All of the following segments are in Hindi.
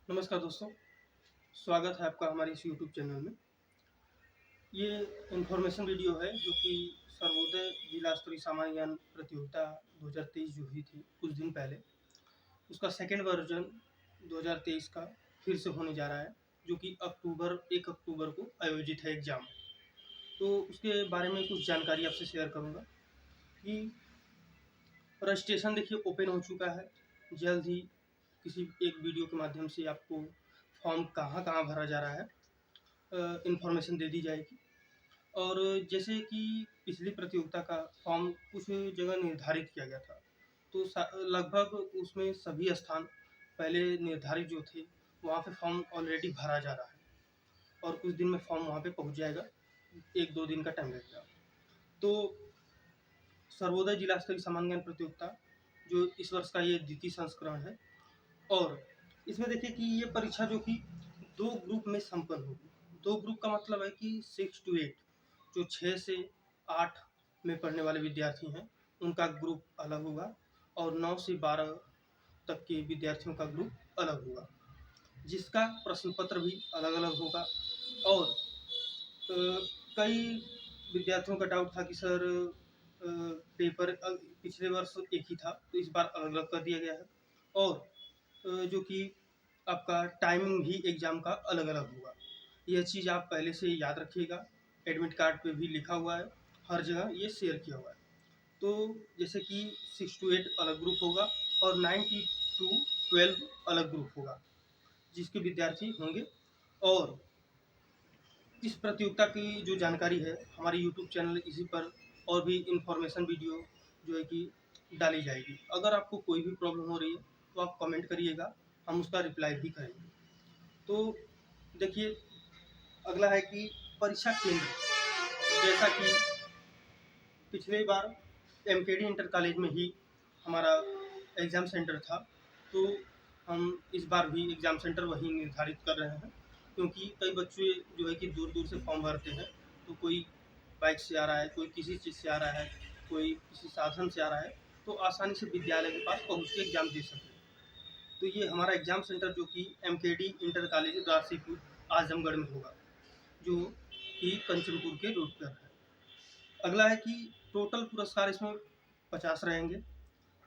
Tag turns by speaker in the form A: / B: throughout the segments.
A: नमस्कार दोस्तों, स्वागत है आपका हमारे इस यूट्यूब चैनल में। ये इन्फॉर्मेशन वीडियो है जो कि सर्वोदय जिला स्तरीय सामान्य ज्ञान प्रतियोगिता 2023 जो हुई थी कुछ दिन पहले, उसका सेकंड वर्जन 2023 का फिर से होने जा रहा है, जो कि 1 अक्टूबर को आयोजित है एग्ज़ाम। तो उसके बारे में कुछ जानकारी आपसे शेयर करूँगा कि रजिस्ट्रेशन देखिए ओपन हो चुका है। जल्द ही किसी एक वीडियो के माध्यम से आपको फॉर्म कहाँ-कहाँ भरा जा रहा है इन्फॉर्मेशन दे दी जाएगी। और जैसे कि पिछली प्रतियोगिता का फॉर्म कुछ जगह निर्धारित किया गया था, तो लगभग उसमें सभी स्थान पहले निर्धारित जो थे, वहाँ पे फॉर्म ऑलरेडी भरा जा रहा है और कुछ दिन में फॉर्म वहाँ पे पहुँच जाएगा, 1-2 दिन का टाइम लगेगा। तो सर्वोदय जिला स्तरीय सामान्य ज्ञान प्रतियोगिता जो इस वर्ष का ये द्वितीय संस्करण है और इसमें देखिए कि ये परीक्षा जो कि 2 ग्रुप में संपन्न होगी। 2 ग्रुप का मतलब है कि 6 टू 8 जो 6 से 8 में पढ़ने वाले विद्यार्थी हैं, उनका ग्रुप अलग होगा और 9 से 12 तक के विद्यार्थियों का ग्रुप अलग होगा, जिसका प्रश्न पत्र भी अलग-अलग होगा। और कई विद्यार्थियों का डाउट था कि सर पेपर पिछले वर्ष एक ही था, तो इस बार अलग-अलग कर दिया गया है और जो कि आपका टाइमिंग भी एग्ज़ाम का अलग-अलग होगा। यह चीज़ आप पहले से याद रखिएगा, एडमिट कार्ड पे भी लिखा हुआ है, हर जगह ये शेयर किया हुआ है। तो जैसे कि 6 टू 8 अलग ग्रुप होगा और 9 टू 12 अलग ग्रुप होगा, जिसके विद्यार्थी होंगे। और इस प्रतियोगिता की जो जानकारी है, हमारे यूट्यूब चैनल इसी पर और भी इन्फॉर्मेशन वीडियो जो है कि डाली जाएगी। अगर आपको कोई भी प्रॉब्लम हो रही है, तो आप कमेंट करिएगा, हम उसका रिप्लाई भी करेंगे। तो देखिए, अगला है कि परीक्षा केंद्र, जैसा कि पिछली बार एमकेडी इंटर कॉलेज में ही हमारा एग्ज़ाम सेंटर था, तो हम इस बार भी एग्ज़ाम सेंटर वहीं निर्धारित कर रहे हैं, क्योंकि कई बच्चे जो है कि दूर-दूर से फॉर्म भरते हैं, तो कोई बाइक से आ रहा है, कोई किसी चीज़ से आ रहा है, कोई किसी साधन से आ रहा है, तो आसानी से विद्यालय के पास पहुँच के एग्ज़ाम दे सके। तो ये हमारा एग्ज़ाम सेंटर जो कि एमकेडी इंटर कॉलेज राशिपुर आजमगढ़ में होगा, जो कि कंचनपुर के रोड पर है। अगला है कि टोटल पुरस्कार इसमें 50 रहेंगे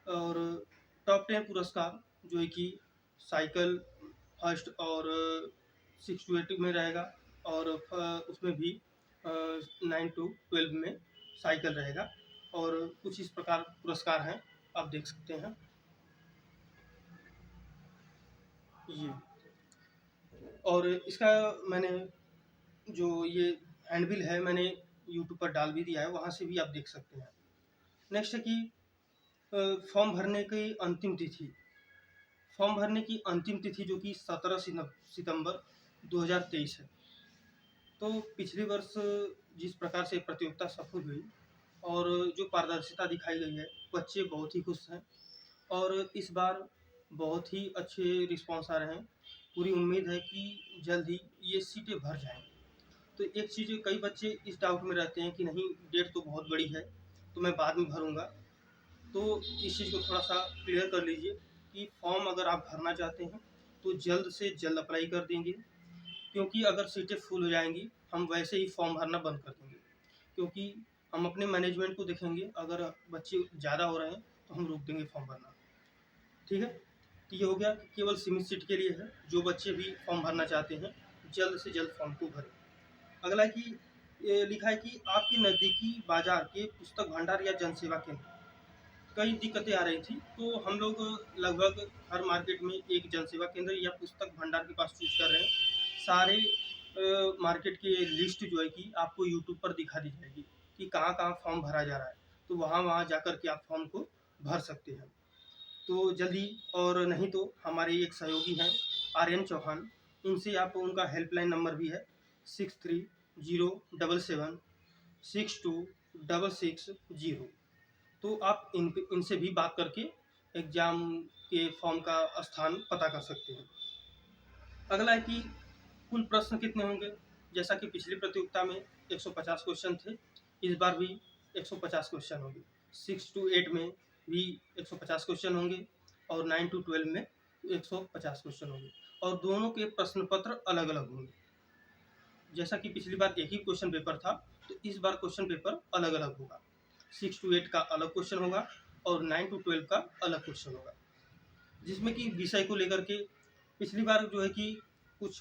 A: और टॉप 10 पुरस्कार जो है कि साइकिल फर्स्ट और 6 टू 8 में रहेगा और उसमें भी 9 टू 12 में साइकिल रहेगा और कुछ इस प्रकार पुरस्कार हैं, आप देख सकते हैं ये। और इसका मैंने जो ये हैंडबिल है, मैंने यूट्यूब पर डाल भी दिया है, वहाँ से भी आप देख सकते हैं। नेक्स्ट है कि फॉर्म भरने की अंतिम तिथि, फॉर्म भरने की अंतिम तिथि जो कि 17 सितंबर 2023 है। तो पिछले वर्ष जिस प्रकार से प्रतियोगिता सफल हुई और जो पारदर्शिता दिखाई गई है, बच्चे बहुत ही खुश हैं और इस बार बहुत ही अच्छे रिस्पॉन्स आ रहे हैं। पूरी उम्मीद है कि जल्द ही ये सीटें भर जाएँगी। तो एक चीज़, कई बच्चे इस डाउट में रहते हैं कि नहीं, डेट तो बहुत बड़ी है, तो मैं बाद में भरूँगा। तो इस चीज़ को थोड़ा-सा क्लियर कर लीजिए कि फॉर्म अगर आप भरना चाहते हैं, तो जल्द से जल्द अप्लाई कर देंगे, क्योंकि अगर सीटें फुल हो जाएँगी, हम वैसे ही फॉर्म भरना बंद कर देंगे। क्योंकि हम अपने मैनेजमेंट को देखेंगे, अगर बच्चे ज़्यादा हो रहे हैं, तो हम रोक देंगे फॉर्म भरना। ठीक है? तो ये हो गया कि केवल सीमित सीट के लिए है, जो बच्चे भी फॉर्म भरना चाहते हैं, जल्द से जल्द फॉर्म को भरें। अगला है कि ये लिखा है कि आपके नज़दीकी बाज़ार के पुस्तक भंडार या जनसेवा केंद्र, कई दिक्कतें आ रही थी, तो हम लोग लगभग हर मार्केट में एक जनसेवा केंद्र या पुस्तक भंडार के पास चूज़ कर रहे हैं। सारे मार्केट की लिस्ट जो है कि आपको यूट्यूब पर दिखा दी जाएगी कि कहाँ-कहाँ फॉर्म भरा जा रहा है, तो वहाँ-वहाँ जाकर के आप फॉर्म को भर सकते हैं। तो जल्दी, और नहीं तो हमारे एक सहयोगी हैं आर्यन चौहान, इनसे आप, उनका हेल्पलाइन नंबर भी है 6307762660, तो आप इनसे भी बात करके एग्ज़ाम के फॉर्म का स्थान पता कर सकते हैं। अगला है कि कुल प्रश्न कितने होंगे, जैसा कि पिछली प्रतियोगिता में 150 क्वेश्चन थे, इस बार भी 150 क्वेश्चन होंगे। 6 टू 8 में भी 150 क्वेश्चन होंगे और 9 टू 12 में 150 क्वेश्चन होंगे और दोनों के प्रश्न पत्र अलग अलग होंगे। जैसा कि पिछली बार एक ही क्वेश्चन पेपर था, तो इस बार क्वेश्चन पेपर अलग अलग होगा। 6 to 8 का अलग क्वेश्चन होगा और 9 to 12 का अलग क्वेश्चन होगा, जिसमें कि विषय को लेकर के पिछली बार जो है कि कुछ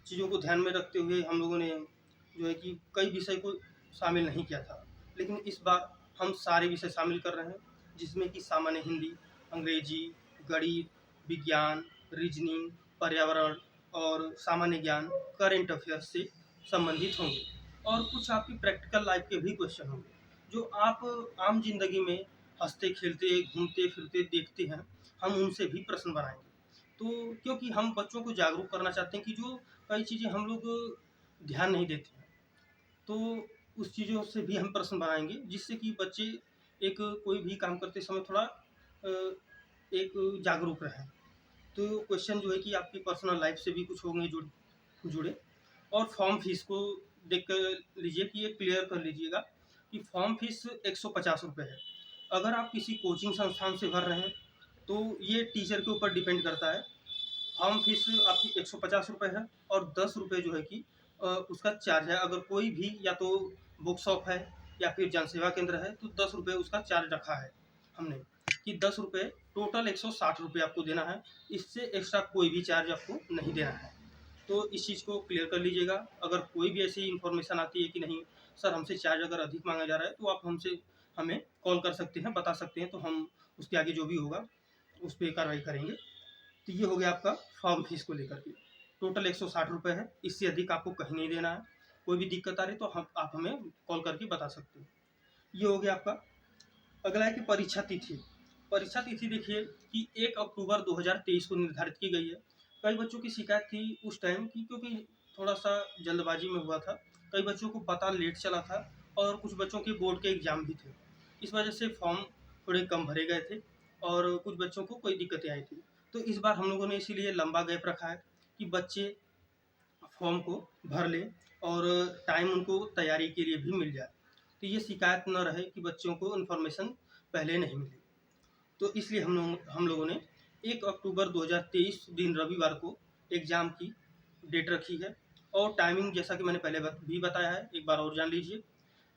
A: चीज़ों को ध्यान में रखते हुए हम लोगों ने जो है कि कई विषय को शामिल नहीं किया था, लेकिन इस बार हम सारे विषय शामिल कर रहे हैं, जिसमें कि सामान्य हिंदी, अंग्रेजी, गणित, विज्ञान, रीजनिंग, पर्यावरण और सामान्य ज्ञान, करंट अफेयर्स से संबंधित होंगे और कुछ आपकी प्रैक्टिकल लाइफ के भी क्वेश्चन होंगे, जो आप आम जिंदगी में हंसते खेलते घूमते फिरते देखते हैं, हम उनसे भी प्रश्न बनाएंगे। तो क्योंकि हम बच्चों को जागरूक करना चाहते हैं कि जो कई चीज़ें हम लोग ध्यान नहीं देते हैं, तो उस चीज़ों से भी हम प्रश्न बनाएंगे, जिससे कि बच्चे एक कोई भी काम करते समय थोड़ा एक जागरूक रहें। तो क्वेश्चन जो है कि आपकी पर्सनल लाइफ से भी कुछ होंगे जुड़े। और फॉर्म फीस को देख कर लीजिए कि ये क्लियर कर लीजिएगा कि फॉर्म फीस 150 रुपये है। अगर आप किसी कोचिंग संस्थान से भर रहे हैं तो ये टीचर के ऊपर डिपेंड करता है। फॉर्म फीस आपकी 150 रुपये है और 10 रुपये जो है कि उसका चार्ज है। अगर कोई भी या तो बुक शॉप है या फिर जनसेवा केंद्र है तो 10 रुपये उसका चार्ज रखा है हमने, कि 10 रुपये टोटल 160 रुपये आपको देना है। इससे एक्स्ट्रा कोई भी चार्ज आपको नहीं देना है। तो इस चीज़ को क्लियर कर लीजिएगा। अगर कोई भी ऐसी इन्फॉर्मेशन आती है कि नहीं सर हमसे चार्ज अगर अधिक मांगा जा रहा है, तो आप हमें कॉल कर सकते हैं, बता सकते हैं, तो हम उसके आगे जो भी होगा उस पर कार्रवाई करेंगे। तो ये हो गया आपका फॉर्म फीस को लेकर के। टोटल 160 रुपये है, इससे अधिक आपको कहीं नहीं देना है। कोई भी दिक्कत आ रही तो आप हमें कॉल करके बता सकते हैं। ये हो गया आपका। अगला है कि परीक्षा तिथि। परीक्षा तिथि देखिए कि 1 अक्टूबर 2023 को निर्धारित की गई है। कई बच्चों की शिकायत थी उस टाइम की, क्योंकि थोड़ा सा जल्दबाजी में हुआ था, कई बच्चों को पता लेट चला था और कुछ बच्चों के बोर्ड के एग्ज़ाम भी थे। इस वजह से फॉर्म थोड़े कम भरे गए थे और कुछ बच्चों को कोई दिक्कतें आई थी। तो इस बार हम लोगों ने इसीलिए लंबा गैप रखा है कि बच्चे फॉर्म को भर लें और टाइम उनको तैयारी के लिए भी मिल जाए, तो ये शिकायत न रहे कि बच्चों को इन्फॉर्मेशन पहले नहीं मिली। तो इसलिए हम लोगों ने 1 अक्टूबर 2023 दिन रविवार को एग्ज़ाम की डेट रखी है और टाइमिंग जैसा कि मैंने पहले भी बताया है, एक बार और जान लीजिए।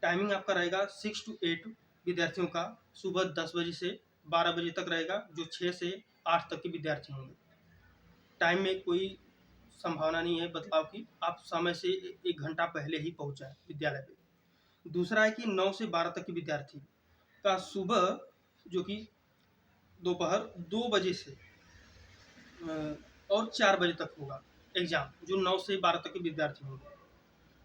A: टाइमिंग आपका रहेगा 6 to 8 विद्यार्थियों का सुबह 10 बजे से 12 बजे तक रहेगा, जो 6 से 8 तक के विद्यार्थी होंगे। टाइम में कोई संभावना नहीं है बदलाव की, आप समय से 1 घंटा पहले ही पहुँच जाएँ विद्यालय पे। दूसरा है कि 9 से 12 तक के विद्यार्थी का सुबह जो कि दोपहर 2 बजे से और 4 बजे तक होगा एग्ज़ाम, जो 9 से 12 तक के विद्यार्थी होंगे।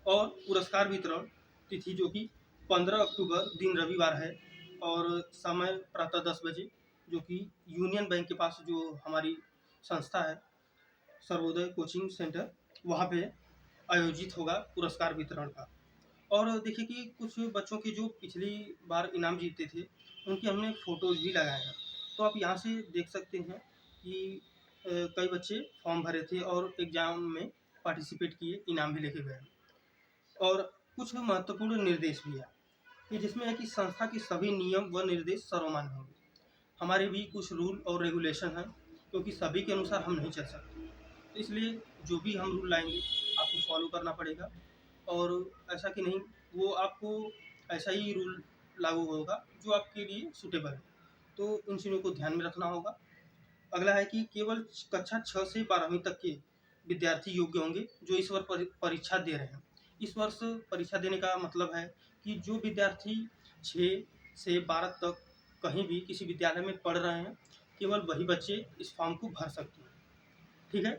A: और पुरस्कार वितरण तिथि जो कि 15 अक्टूबर दिन रविवार है और समय प्रातः 10 बजे, जो कि यूनियन बैंक के पास जो हमारी संस्था है सर्वोदय कोचिंग सेंटर, वहाँ पे आयोजित होगा पुरस्कार वितरण का। और देखिए कि कुछ बच्चों के जो पिछली बार इनाम जीते थे उनके हमने फ़ोटोज़ भी लगाए हैं, तो आप यहाँ से देख सकते हैं कि कई बच्चे फॉर्म भरे थे और एग्ज़ाम में पार्टिसिपेट किए, इनाम भी लेके गए। और कुछ महत्वपूर्ण निर्देश भी हैं कि जिसमें है कि संस्था के सभी नियम व निर्देश सर्वमान्य होंगे। हमारे भी कुछ रूल और रेगुलेशन हैं, क्योंकि सभी के अनुसार हम नहीं चल सकते, तो इसलिए जो भी हम रूल लाएंगे आपको फॉलो करना पड़ेगा। और ऐसा कि नहीं वो आपको ऐसा ही रूल लागू होगा जो आपके लिए सूटेबल है, तो इन चीज़ों को ध्यान में रखना होगा। अगला है कि केवल कक्षा 6 से 12वीं तक के विद्यार्थी योग्य होंगे जो इस वर्ष परीक्षा दे रहे हैं। इस वर्ष परीक्षा देने का मतलब है कि जो विद्यार्थी 6 से 12 तक कहीं भी किसी विद्यालय में पढ़ रहे हैं, केवल वही बच्चे इस फॉर्म को भर सकते हैं। ठीक है,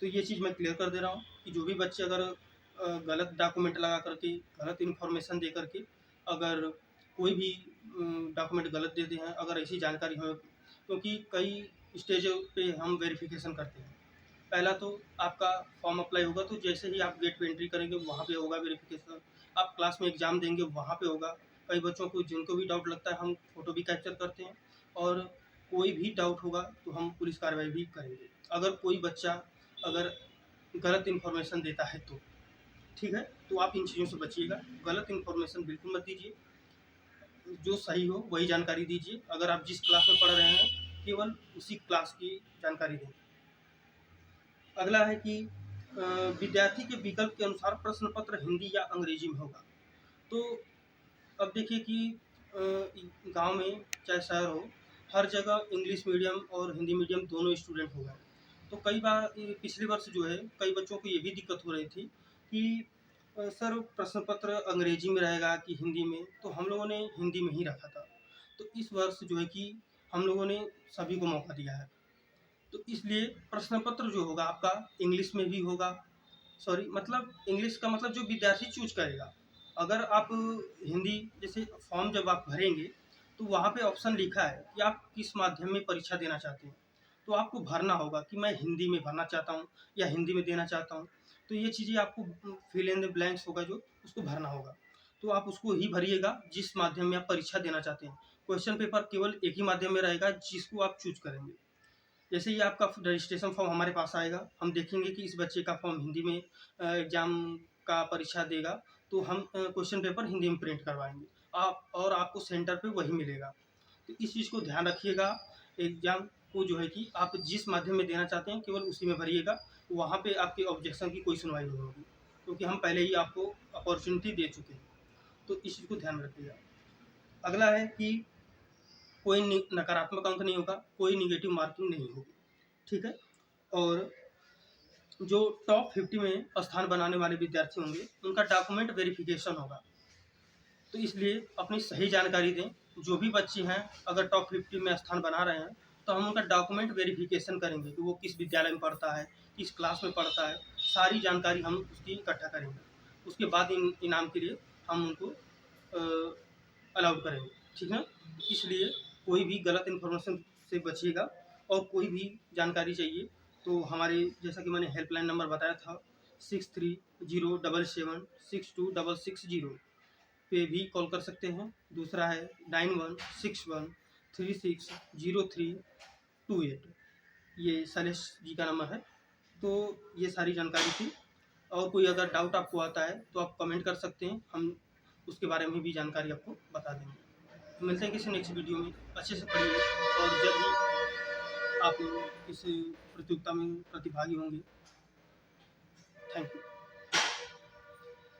A: तो ये चीज़ मैं क्लियर कर दे रहा हूँ कि जो भी बच्चे अगर गलत डॉक्यूमेंट लगा करके, गलत इन्फॉर्मेशन दे करके अगर कोई भी डॉक्यूमेंट गलत देते हैं, अगर ऐसी जानकारी हमें, क्योंकि कई स्टेज पे हम वेरिफिकेशन करते हैं। पहला तो आपका फॉर्म अप्लाई होगा, तो जैसे ही आप गेट पे एंट्री करेंगे वहाँ पे होगा वेरिफिकेशन। आप क्लास में एग्ज़ाम देंगे वहाँ पे होगा। कई बच्चों को जिनको भी डाउट लगता है हम फ़ोटो भी कैप्चर करते हैं और कोई भी डाउट होगा तो हम पुलिस कार्रवाई भी करेंगे। अगर कोई बच्चा अगर गलत इन्फॉर्मेशन देता है तो ठीक है, तो आप इन चीज़ों से बचिएगा। गलत इन्फॉर्मेशन बिल्कुल मत दीजिए, जो सही हो वही जानकारी दीजिए। अगर आप जिस क्लास में पढ़ रहे हैं केवल उसी क्लास की जानकारी दें। अगला है कि विद्यार्थी के विकल्प के अनुसार प्रश्न पत्र हिंदी या अंग्रेजी में होगा। तो अब देखिए कि गांव में चाहे शहर हो, हर जगह इंग्लिश मीडियम और हिंदी मीडियम दोनों स्टूडेंट हो गए। तो कई बार पिछले वर्ष जो है कई बच्चों को ये भी दिक्कत हो रही थी कि सर प्रश्न पत्र अंग्रेजी में रहेगा कि हिंदी में, तो हम लोगों ने हिंदी में ही रखा था। तो इस वर्ष जो है कि हम लोगों ने सभी को मौका दिया है, तो इसलिए प्रश्न पत्र जो होगा आपका इंग्लिश में भी होगा। सॉरी, मतलब इंग्लिश का मतलब जो विद्यार्थी चूज करेगा। अगर आप हिंदी जैसे फॉर्म जब आप भरेंगे तो वहाँ पे ऑप्शन लिखा है कि आप किस माध्यम में परीक्षा देना चाहते हैं, तो आपको भरना होगा कि मैं हिंदी में भरना चाहता हूँ या हिंदी में देना चाहता हूँ। तो ये चीज़ें आपको फिल इन द ब्लैंक्स होगा जो उसको भरना होगा, तो आप उसको ही भरिएगा जिस माध्यम में आप परीक्षा देना चाहते हैं। क्वेश्चन पेपर केवल एक ही माध्यम में रहेगा जिसको आप चूज करेंगे। जैसे ही आपका रजिस्ट्रेशन फॉर्म हमारे पास आएगा, हम देखेंगे कि इस बच्चे का फॉर्म हिंदी में एग्ज़ाम का परीक्षा देगा, तो हम क्वेश्चन पेपर हिंदी में प्रिंट करवाएंगे आप, और आपको सेंटर पे वही मिलेगा। तो इस चीज़ को ध्यान रखिएगा। एग्ज़ाम को जो है कि आप जिस माध्यम में देना चाहते हैं केवल उसी में भरिएगा, वहाँ पे आपके ऑब्जेक्शन की कोई सुनवाई नहीं होगी, क्योंकि हम पहले ही आपको अपॉर्चुनिटी दे चुके हैं। तो इस चीज़ को ध्यान रखिएगा। अगला है कि कोई नकारात्मक अंक नहीं होगा, कोई निगेटिव मार्किंग नहीं होगी, ठीक है। और जो टॉप 50 में स्थान बनाने वाले विद्यार्थी होंगे उनका डॉक्यूमेंट वेरिफिकेशन होगा, तो इसलिए अपनी सही जानकारी दें। जो भी बच्चे हैं अगर टॉप 50 में स्थान बना रहे हैं तो हम उनका डॉक्यूमेंट वेरिफिकेशन करेंगे कि वो किस विद्यालय में पढ़ता है, किस क्लास में पढ़ता है, सारी जानकारी हम उसकी इकट्ठा करेंगे। उसके बाद इनाम के लिए हम उनको अलाउड करेंगे, ठीक है। इसलिए कोई भी गलत इन्फॉर्मेशन से बचिएगा, और कोई भी जानकारी चाहिए तो हमारे जैसा कि मैंने हेल्पलाइन नंबर बताया था 6307762660 पे भी कॉल कर सकते हैं। दूसरा है 9161360328, ये शैलेश जी का नंबर है। तो ये सारी जानकारी थी, और कोई अगर डाउट आपको आता है तो आप कमेंट कर सकते हैं, हम उसके बारे में भी जानकारी आपको बता देंगे। मिलते हैं किसी नेक्स्ट वीडियो में। अच्छे से पढ़िए और जल्द ही आप इस प्रतियोगिता में प्रतिभागी होंगे। Thank you.